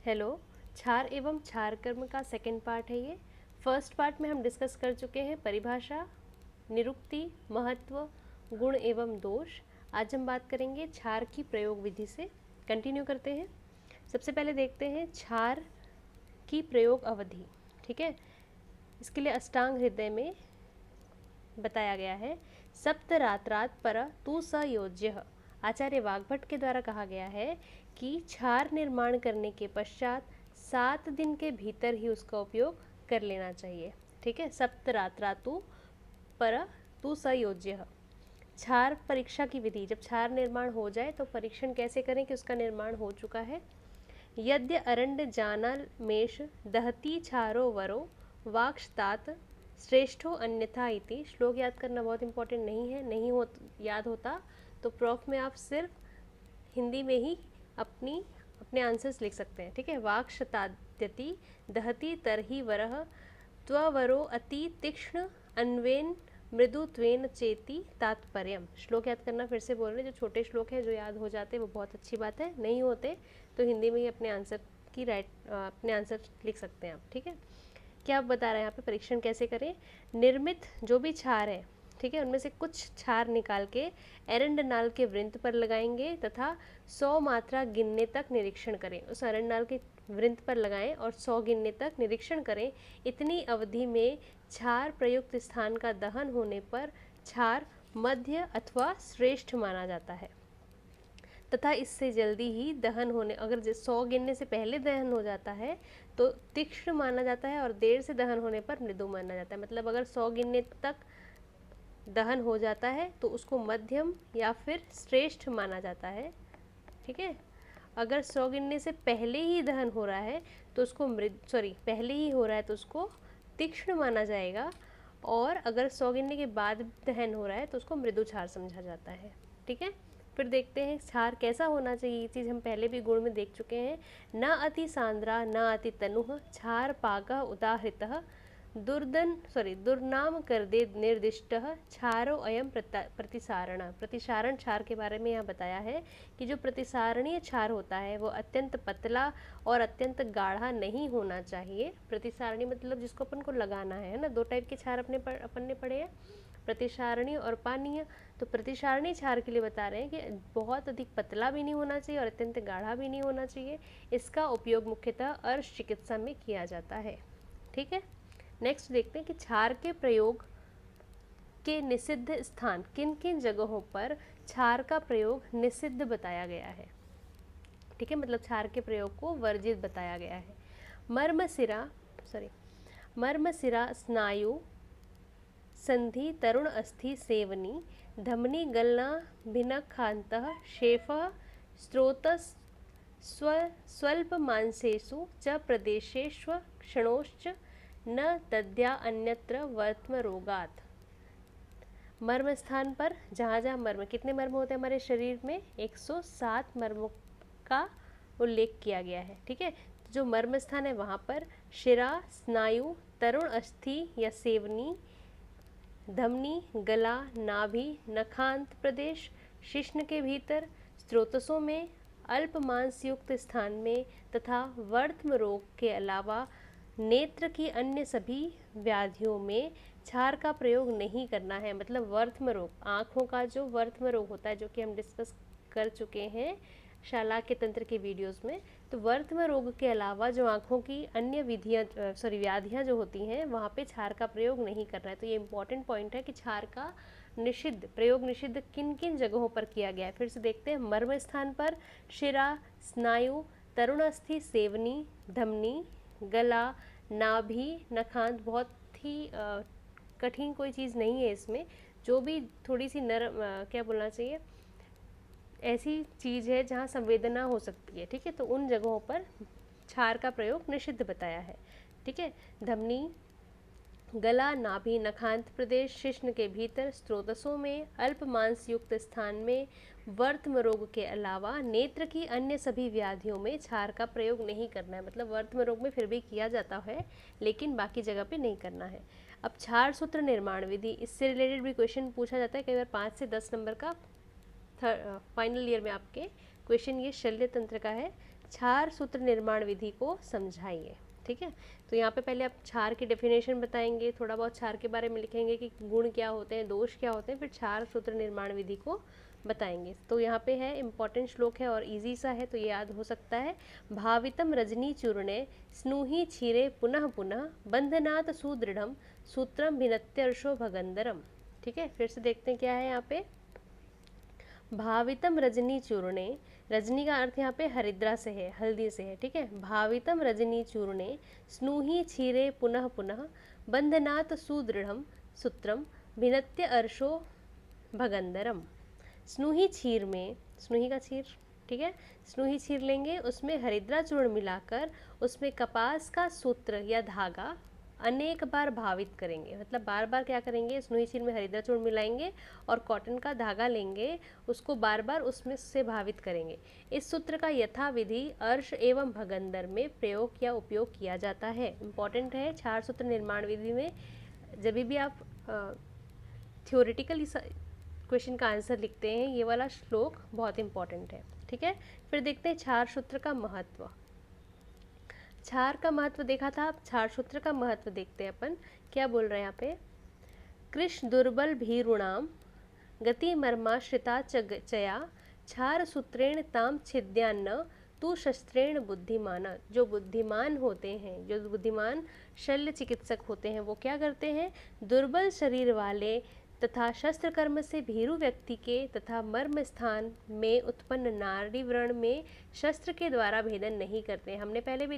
Hello. क्षार एवं क्षार कर्म का सेकंड पार्ट है ये। फर्स्ट पार्ट में हम डिस्कस कर चुके हैं परिभाषा, निरुक्ति, महत्व, गुण एवं दोष। आज हम बात करेंगे क्षार की प्रयोग विधि से। कंटिन्यू करते हैं। सबसे पहले देखते हैं क्षार की प्रयोग अवधि। ठीक है, इसके लिए अष्टांग हृदय में बताया गया है। सप्तरात्रात् पर तु स योज्य। आचार्य वाग्भट के द्वारा कहा गया है कि क्षार निर्माण करने के पश्चात 7 दिन के भीतर ही उसका उपयोग कर लेना चाहिए। ठीक है, सप्तरात्रातु पर तु स योज्य। क्षार परीक्षा की विधि, जब क्षार निर्माण हो जाए तो परीक्षण कैसे करें कि उसका निर्माण हो चुका है। यद्य अरण्य जानल मेष दहती क्षारो वरो वाक्षतात श्रेष्ठो अन्यथा इति। श्लोक याद करना बहुत इंपॉर्टेंट नहीं है, नहीं हो याद होता तो प्रॉफ में आप सिर्फ हिंदी में ही अपने आंसर्स लिख सकते हैं। ठीक है, वाक्षताद्यति दहति तरहि वरः त्ववरो अति तीक्ष्ण अन्वेन मृदुत्वेन चेति तात्पर्यम। श्लोक याद करना फिर से बोल रहे, जो छोटे श्लोक हैं जो याद हो जाते वो बहुत अच्छी बात है, नहीं होते तो हिंदी में ही अपने आंसर लिख सकते हैं आप। ठीक है, क्या आप बता रहे हैं यहाँ पे परीक्षण कैसे करें। निर्मित जो भी क्षार है, ठीक है, उनमें से कुछ क्षार निकाल के एरंडनाल के वृंत पर लगाएंगे तथा 100 मात्रा गिनने तक निरीक्षण करें। उस एरंडनाल के वृंत पर लगाएं और 100 गिनने तक निरीक्षण करें। इतनी अवधि में क्षार प्रयुक्त स्थान का दहन होने पर क्षार मध्य अथवा श्रेष्ठ माना जाता है तथा इससे जल्दी ही दहन होने, अगर 100 गिनने से पहले दहन हो जाता है तो तीक्ष्ण माना जाता है और देर से दहन होने पर मृदु माना जाता है। मतलब अगर 100 गिनने तक दहन हो जाता है तो उसको मध्यम या फिर श्रेष्ठ माना जाता है। ठीक है, अगर 100 गिनने से पहले ही दहन हो रहा है तो उसको पहले ही हो रहा है तो उसको तीक्ष्ण माना जाएगा, और अगर 100 गिनने के बाद दहन हो रहा है तो उसको मृदु क्षार समझा जाता है। ठीक है, फिर देखते हैं क्षार कैसा होना चाहिए। ये चीज़ हम पहले भी गुण में देख चुके हैं। न अति सांद्रा न अति तनुः क्षार पाकः उदाहृतः दुर्नाम कर दे निर्दिष्टः क्षारो अयम प्रतिसारण। प्रतिसारण क्षार के बारे में यहाँ बताया है कि जो प्रतिसारणीय क्षार होता है वो अत्यंत पतला और अत्यंत गाढ़ा नहीं होना चाहिए। प्रतिसारणी मतलब जिसको अपन को लगाना है ना, दो टाइप के क्षार अपन ने पढ़े हैं, प्रतिसारणी और पानीय। तो प्रतिसारणी क्षार के लिए बता रहे हैं कि बहुत अधिक पतला भी नहीं होना चाहिए और अत्यंत गाढ़ा भी नहीं होना चाहिए। इसका उपयोग मुख्यतः अर्श चिकित्सा में किया जाता है। ठीक है, नेक्स्ट देखते हैं कि क्षार के प्रयोग के निषिद्ध स्थान, किन किन जगहों पर क्षार का प्रयोग निषिद्ध बताया गया है। ठीक है, मतलब क्षार के प्रयोग को वर्जित बताया गया है। मर्मशिरा स्नायु संधि तरुण अस्थि सेवनी धमनी गलना भिनखान्तः शेफः स्रोतस् स्वल्प मांसेषु च प्रदेशेष्व क्षणोश्च न तद्या अन्यत्र वर्त्म रोगात्। मर्म स्थान पर जहाँ जहाँ मर्म, कितने मर्म होते हैं हमारे शरीर में, 107 मर्मों का उल्लेख किया गया है। ठीक है, जो मर्म स्थान है वहाँ पर शिरा, स्नायु, तरुण अस्थि या सेवनी, धमनी, गला, नाभि, नखांत प्रदेश, शिश्न के भीतर, स्रोतसों में, अल्प मांस युक्त स्थान में तथा वर्त्म रोग के अलावा नेत्र की अन्य सभी व्याधियों में क्षार का प्रयोग नहीं करना है। मतलब वर्त्म रोग, आँखों का जो वर्त्म रोग होता है, जो कि हम डिस्कस कर चुके हैं शाला के तंत्र के वीडियोस में, तो वर्त्म रोग के अलावा जो आँखों की अन्य व्याधियाँ जो होती हैं वहाँ पे क्षार का प्रयोग नहीं करना है। तो ये इंपॉर्टेंट पॉइंट है कि क्षार का प्रयोग निषिद्ध किन किन जगहों पर किया गया है। फिर से देखते हैं, मर्म स्थान पर शिरा, स्नायु, तरुणास्थि, सेवनी, धमनी, गला, नाभि, नखांत। बहुत ही कठिन कोई चीज़ नहीं है इसमें, जो भी थोड़ी सी नरम क्या बोलना चाहिए, ऐसी चीज़ है जहाँ संवेदना हो सकती है। ठीक है, तो उन जगहों पर क्षार का प्रयोग निषिद्ध बताया है। ठीक है, धमनी, गला, नाभि, नखांत प्रदेश, शिश्न के भीतर, स्रोतसों में, अल्प मांस युक्त स्थान में, वर्त्म रोग के अलावा नेत्र की अन्य सभी व्याधियों में क्षार का प्रयोग नहीं करना है। मतलब वर्त्म रोग में फिर भी किया जाता है लेकिन बाकी जगह पे नहीं करना है। अब क्षार सूत्र निर्माण विधि, इससे रिलेटेड भी क्वेश्चन पूछा जाता है कई बार, 5 से 10 नंबर का फाइनल ईयर में आपके क्वेश्चन ये शल्य तंत्र का है। क्षार सूत्र निर्माण विधि को समझाइए। ठीक है, तो यहाँ पे पहले आप क्षार की डेफिनेशन बताएंगे, थोड़ा बहुत क्षार के बारे में लिखेंगे कि गुण क्या होते हैं, दोष क्या होते हैं, फिर क्षार सूत्र निर्माण विधि को बताएंगे। तो यहाँ पे है इम्पॉर्टेंट श्लोक है और इजी सा है तो ये याद हो सकता है। भावितम रजनी चूर्णे स्नूहि क्षीरे पुनः पुनः बंधनात् सुदृढ़म सूत्रम भिन्नत्यर्षो भगंदरम। ठीक है, फिर से देखते हैं क्या है यहाँ पे। भावितम रजनी चूर्णे, रजनी का अर्थ यहाँ पे हरिद्रा से है, हल्दी से है। ठीक है, भावितम रजनी चूर्णे स्नूहि क्षीरे पुनः पुनः बंधनात् सुदृढ़म सूत्रम भिन्नत्य अर्षो भगंदरम। स्नूही क्षीर में, स्नूही का क्षीर, ठीक है, स्नूही क्षीर लेंगे, उसमें हरिद्रा चूर्ण मिलाकर उसमें कपास का सूत्र या धागा अनेक बार भावित करेंगे। मतलब बार बार क्या करेंगे, स्नूही क्षीर में हरिद्रा चूर्ण मिलाएंगे और कॉटन का धागा लेंगे, उसको बार बार उसमें से भावित करेंगे। इस सूत्र का यथाविधि अर्श एवं भगंदर में प्रयोग या उपयोग किया जाता है। इम्पॉर्टेंट है, क्षार सूत्र निर्माण विधि में जब भी आप थ्योरेटिकल क्वेश्चन का आंसर लिखते हैं, ये वाला श्लोक बहुत इंपॉर्टेंट है। ठीक है, फिर देखते हैं क्षार सूत्र का महत्व। क्षार का महत्व देखा था, अब क्षार सूत्र का महत्व देखते हैं अपन क्या बोल रहे हैं यहाँ पे। कृष्ण दुर्बल भीरुणाम गति मर्माश्रिता चया क्षार सूत्रेण ताम छिद्यान्न तू शस्त्रेण बुद्धिमान। जो बुद्धिमान होते हैं, जो बुद्धिमान शल्य चिकित्सक होते हैं, वो क्या करते हैं, दुर्बल शरीर वाले तथा शस्त्र कर्म से भीरु व्यक्ति के तथा मर्म स्थान में उत्पन्न नाड़ी व्रण में शस्त्र के द्वारा भेदन नहीं करते। हमने पहले भी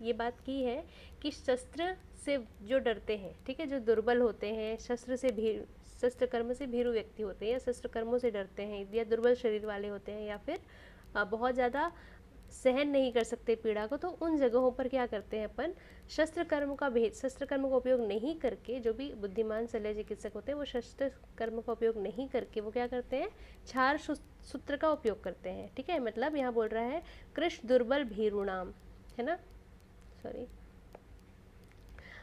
ये बात की है कि शस्त्र से जो डरते हैं, ठीक है, जो दुर्बल होते हैं, शस्त्र कर्म से भीरु व्यक्ति होते हैं या शस्त्र कर्मों से डरते हैं या दुर्बल शरीर वाले होते हैं या फिर बहुत ज़्यादा सहन नहीं कर सकते पीड़ा को, तो उन जगहों पर क्या करते हैं अपन, शस्त्र कर्म का उपयोग नहीं करके, जो भी बुद्धिमान शल्य चिकित्सक होते हैं वो शस्त्र कर्म का उपयोग नहीं करके वो क्या करते हैं, क्षार सूत्र का उपयोग करते हैं। ठीक है, मतलब यहाँ बोल रहा है कृष्ण दुर्बल भीरुणाम, है ना, सॉरी,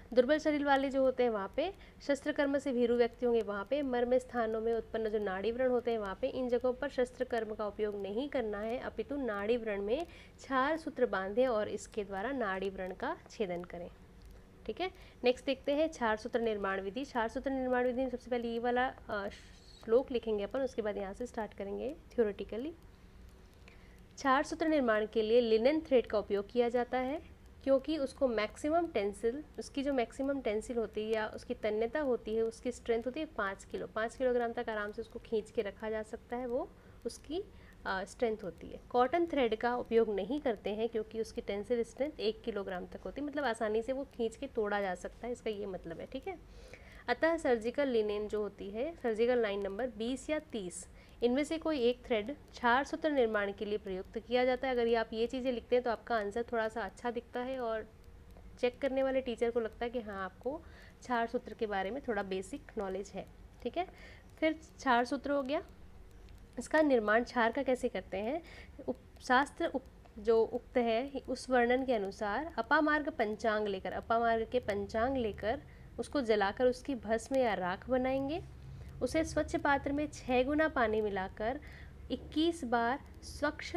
दुर्बल शरीर वाले जो होते हैं वहाँ पे, शस्त्र कर्म से भीरु व्यक्ति होंगे वहाँ पे, मर्म स्थानों में उत्पन्न जो नाड़ी व्रण होते हैं वहाँ पे, इन जगहों पर शस्त्र कर्म का उपयोग नहीं करना है, अपितु नाड़ी व्रण में क्षार सूत्र बांधें और इसके द्वारा नाड़ी व्रण का छेदन करें। ठीक है, नेक्स्ट देखते हैं क्षार सूत्र निर्माण विधि। क्षार सूत्र निर्माण विधि में सबसे पहले ये वाला श्लोक लिखेंगे अपन, उसके बाद यहाँ से स्टार्ट करेंगे थ्योरेटिकली। क्षार सूत्र निर्माण के लिए लिनन थ्रेड का उपयोग किया जाता है क्योंकि उसको मैक्सिमम टेंसिल, उसकी जो मैक्सिमम टेंसिल होती है या उसकी तन्यता होती है, उसकी स्ट्रेंथ होती है 5 किलोग्राम तक आराम से उसको खींच के रखा जा सकता है, वो उसकी स्ट्रेंथ होती है। कॉटन थ्रेड का उपयोग नहीं करते हैं क्योंकि उसकी टेंसिल स्ट्रेंथ 1 किलोग्राम तक होती है, मतलब आसानी से वो खींच के तोड़ा जा सकता है, इसका ये मतलब है। ठीक है, अतः सर्जिकल लिनेन जो होती है, सर्जिकल लाइन नंबर 20 या 30, इनमें से कोई एक थ्रेड क्षार सूत्र निर्माण के लिए प्रयुक्त किया जाता है। अगर ये आप ये चीज़ें लिखते हैं तो आपका आंसर थोड़ा सा अच्छा दिखता है और चेक करने वाले टीचर को लगता है कि हाँ, आपको क्षार सूत्र के बारे में थोड़ा बेसिक नॉलेज है। ठीक है, फिर क्षार सूत्र हो गया, इसका निर्माण क्षार का कैसे करते हैं। जो उक्त है उस वर्णन के अनुसार अपामार्ग पंचांग लेकर, अपामार्ग के पंचांग लेकर उसको जलाकर उसकी भस्म या राख बनाएंगे। उसे स्वच्छ पात्र में 6 गुना पानी मिलाकर 21 बार स्वच्छ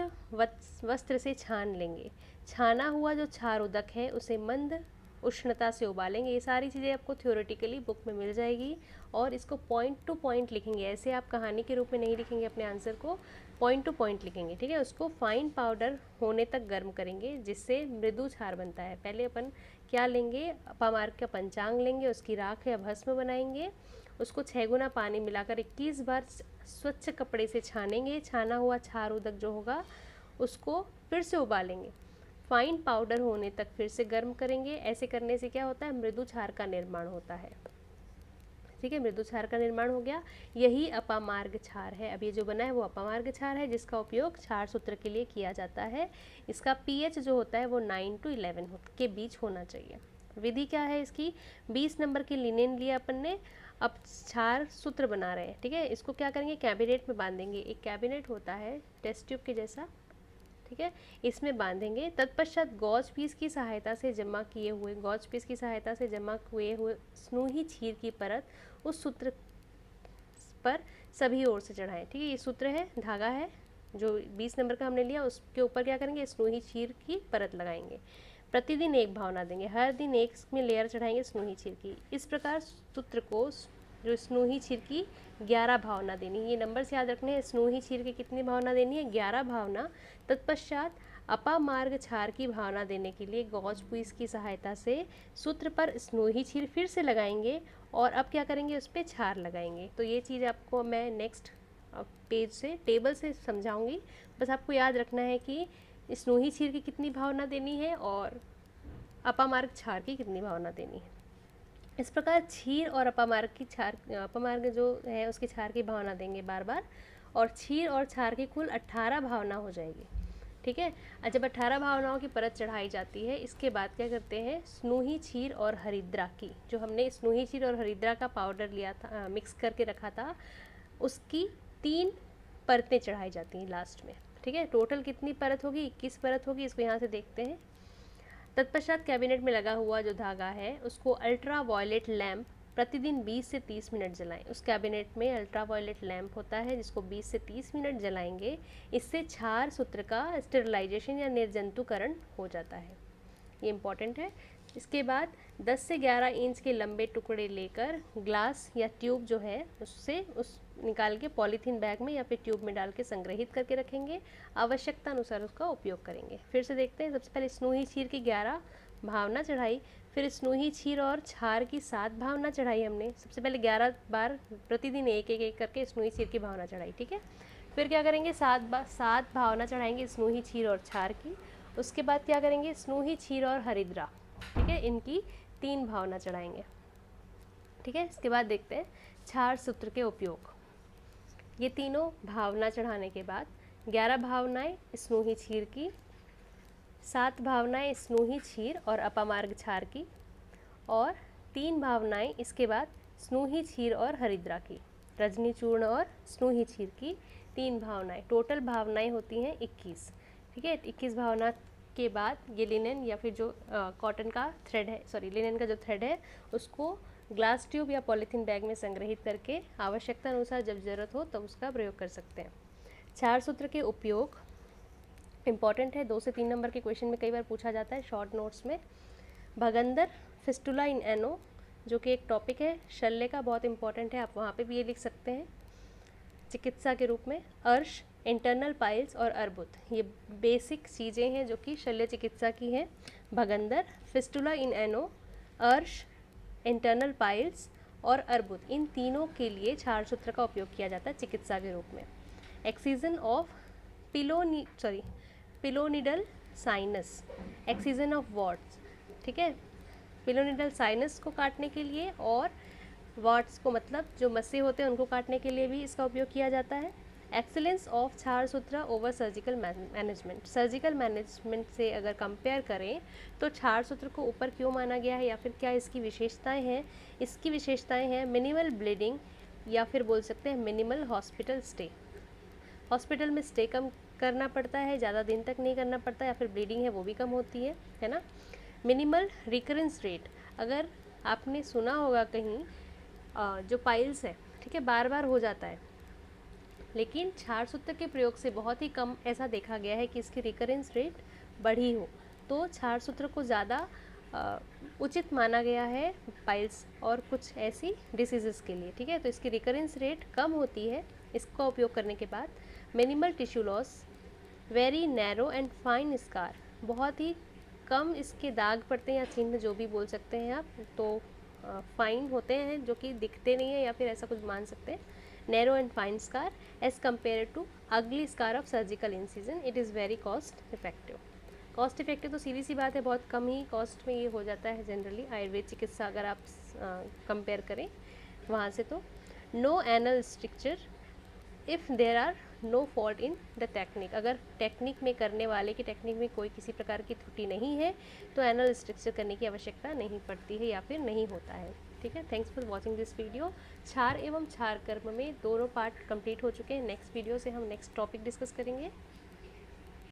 वस्त्र से छान लेंगे। छाना हुआ जो क्षार उदक है उसे मंद उष्णता से उबालेंगे। ये सारी चीज़ें आपको थ्योरेटिकली बुक में मिल जाएगी और इसको पॉइंट टू पॉइंट लिखेंगे, ऐसे आप कहानी के रूप में नहीं लिखेंगे अपने आंसर को, पॉइंट टू पॉइंट लिखेंगे। ठीक है, उसको फाइन पाउडर होने तक गर्म करेंगे जिससे मृदु क्षार बनता है। पहले अपन क्या लेंगे, अपामार्ग का पंचांग लेंगे, उसकी राख या भस्म बनाएंगे, उसको 6 गुना पानी मिलाकर 21 बार स्वच्छ कपड़े से छानेंगे। छाना हुआ क्षार उदक जो होगा उसको फिर से उबालेंगे, फाइन पाउडर होने तक फिर से गर्म करेंगे। ऐसे करने से क्या होता है, मृदु क्षार का निर्माण होता है। ठीक है, मृदु क्षार का निर्माण हो गया, यही अपामार्ग क्षार है। अब ये जो बना है वो अपामार्ग क्षार है जिसका उपयोग क्षार सूत्र के लिए किया जाता है। इसका pH जो होता है वो 9 to 11 के बीच होना चाहिए। विधि क्या है इसकी, 20 नंबर की लिनेन लिया अपन ने, अब क्षार सूत्र बना रहे हैं। ठीक है, इसको क्या करेंगे, कैबिनेट में बांधेंगे। एक कैबिनेट होता है टेस्ट ट्यूब के जैसा, ठीक है, इसमें बांधेंगे। तत्पश्चात गॉज पीस की सहायता से जमा हुए स्नूही क्षीर की परत उस सूत्र पर सभी ओर से चढ़ाएं। ठीक है, ये सूत्र है, धागा है, जो 20 नंबर का हमने लिया उसके ऊपर क्या करेंगे, स्नोही क्षीर की परत लगाएंगे। प्रतिदिन एक भावना देंगे, हर दिन एक में लेयर चढ़ाएंगे स्नोही क्षीर की। इस प्रकार सूत्र को जो स्नोही क्षीर की 11 भावना देनी है, ये नंबर से याद रखने हैं। स्नोही क्षीर की कितनी भावना देनी है, 11 भावना। तत्पश्चात अपामार्ग क्षार की भावना देने के लिए गॉज पुइस की सहायता से सूत्र पर स्नोही क्षीर फिर से लगाएंगे और अब क्या करेंगे, उस पर क्षार लगाएंगे। तो ये चीज़ आपको मैं नेक्स्ट पेज से टेबल से समझाऊंगी, बस आपको याद रखना है कि स्नोही क्षीर की कितनी भावना देनी है और अपामार्ग क्षार की कितनी भावना देनी है। इस प्रकार क्षीर और अपामार्ग की क्षार, अपामार्ग जो है उसकी क्षार की भावना देंगे बार बार, और क्षीर और क्षार की कुल 18 भावना हो जाएगी। ठीक है, जब 18 भावनाओं की परत चढ़ाई जाती है, इसके बाद क्या करते हैं, स्नोही क्षीर और हरिद्रा की, जो हमने स्नोही क्षीर और हरिद्रा का पाउडर लिया था, मिक्स करके रखा था, उसकी 3 परतें चढ़ाई जाती हैं लास्ट में। ठीक है, टोटल कितनी परत होगी, 21 परत होगी। इसको यहाँ से देखते हैं। तत्पश्चात कैबिनेट में लगा हुआ जो धागा है उसको अल्ट्रा वायलेट लैम्प प्रतिदिन 20 से 30 मिनट जलाएं। उस कैबिनेट में अल्ट्रा वायलेट लैम्प होता है जिसको 20 से 30 मिनट जलाएंगे। इससे क्षार सूत्र का स्टेरिलाइजेशन या निर्जंतुकरण हो जाता है, ये इम्पॉर्टेंट है। इसके बाद 10 से 11 इंच के लंबे टुकड़े लेकर ग्लास या ट्यूब जो है उससे निकाल के पॉलीथीन बैग में या फिर ट्यूब में डाल के संग्रहित करके रखेंगे। आवश्यकता अनुसार उसका उपयोग करेंगे। फिर से देखते हैं। सबसे पहले स्नोही क्षीर की 11 भावना चढ़ाई, फिर स्नोही क्षीर और क्षार की 7 भावना चढ़ाई हमने। सबसे पहले 11 बार प्रतिदिन एक करके स्नोही क्षीर की भावना चढ़ाई। ठीक है, फिर क्या करेंगे, 7 भावना चढ़ाएंगे स्नोही क्षीर और क्षार की। उसके बाद क्या करेंगे, स्नोही क्षीर और हरिद्रा, ठीक है, इनकी 3 भावना चढ़ाएंगे। ठीक है, इसके बाद देखते हैं क्षार सूत्र के उपयोग। ये तीनों भावना चढ़ाने के बाद 11 भावनाएं स्नोही क्षीर की, 7 भावनाएं स्नोही क्षीर और अपामार्ग क्षार की, और 3 भावनाएं इसके बाद स्नोही क्षीर और हरिद्रा की, रजनी चूर्ण और स्नोही क्षीर की 3 भावनाएं। टोटल भावनाएं होती हैं 21। ठीक है, 21 भावना के बाद ये लिनन या फिर जो कॉटन का थ्रेड है, सॉरी लिनन का जो थ्रेड है, उसको ग्लास ट्यूब या पॉलीथीन बैग में संग्रहित करके आवश्यकता अनुसार जब ज़रूरत हो तब उसका प्रयोग कर सकते हैं। क्षार सूत्र के उपयोग इम्पॉर्टेंट है, 2 से 3 नंबर के क्वेश्चन में कई बार पूछा जाता है शॉर्ट नोट्स में। भगंदर, फिस्टुला इन एनो, जो कि एक टॉपिक है शल्य का, बहुत इंपॉर्टेंट है, आप वहाँ पे भी ये लिख सकते हैं चिकित्सा के रूप में। अर्श, इंटरनल पाइल्स और अर्बुद, ये बेसिक चीज़ें हैं जो कि शल्य चिकित्सा की हैं। भगंदर, फिस्टुला इन एनो, अर्श, इंटरनल पाइल्स और अर्बुद, इन तीनों के लिए क्षार सूत्र का उपयोग किया जाता है चिकित्सा के रूप में। Excision of pilonidal sinus, excision of warts, ठीक है, पिलोनिडल साइनस को काटने के लिए और वॉट्स को मतलब जो मस्से होते हैं उनको काटने के लिए भी इसका उपयोग किया जाता है। एक्सीलेंस ऑफ क्षार सूत्र over surgical management, surgical management से अगर कंपेयर करें तो क्षार सूत्र को ऊपर क्यों माना गया है या फिर क्या इसकी विशेषताएं हैं। इसकी विशेषताएं हैं मिनिमल ब्लीडिंग, या फिर बोल सकते हैं मिनिमल हॉस्पिटल स्टे, हॉस्पिटल में स्टे कम करना पड़ता है, ज़्यादा दिन तक नहीं करना पड़ता, या फिर ब्लीडिंग है वो भी कम होती है ना। मिनिमल रिकरेंस रेट, अगर आपने सुना होगा कहीं जो पाइल्स है, ठीक है, बार बार हो जाता है, लेकिन क्षार सूत्र के प्रयोग से बहुत ही कम ऐसा देखा गया है कि इसकी रिकरेंस रेट बढ़ी हो, तो क्षार सूत्र को ज़्यादा उचित माना गया है पाइल्स और कुछ ऐसी डिसीजेस के लिए। ठीक है, तो इसकी रिकरेंस रेट कम होती है इसका उपयोग करने के बाद। Minimal tissue loss, very narrow and fine scar, बहुत ही कम इसके दाग पड़ते हैं या चिन्ह जो भी बोल सकते हैं आप, तो फाइन होते हैं जो कि दिखते नहीं है या फिर ऐसा कुछ मान सकते हैं। Narrow and fine scar as compare to ugly scar of surgical incision, it is very cost effective. Cost effective तो सीधी सी बात है, बहुत कम ही कॉस्ट में ये हो जाता है जनरली आयुर्वेद चिकित्सा अगर आप कंपेयर करें वहाँ से। तो no anal structure if there are no fault in the technique, अगर टेक्निक में करने वाले की टेक्निक में कोई किसी प्रकार की त्रुटि नहीं है तो एनल स्ट्रक्चर करने की आवश्यकता नहीं पड़ती है या फिर नहीं होता है। ठीक है, thanks for watching this video. क्षार एवं क्षार कर्म में दोनों पार्ट कंप्लीट हो चुके हैं। नेक्स्ट वीडियो से हम नेक्स्ट टॉपिक डिस्कस करेंगे।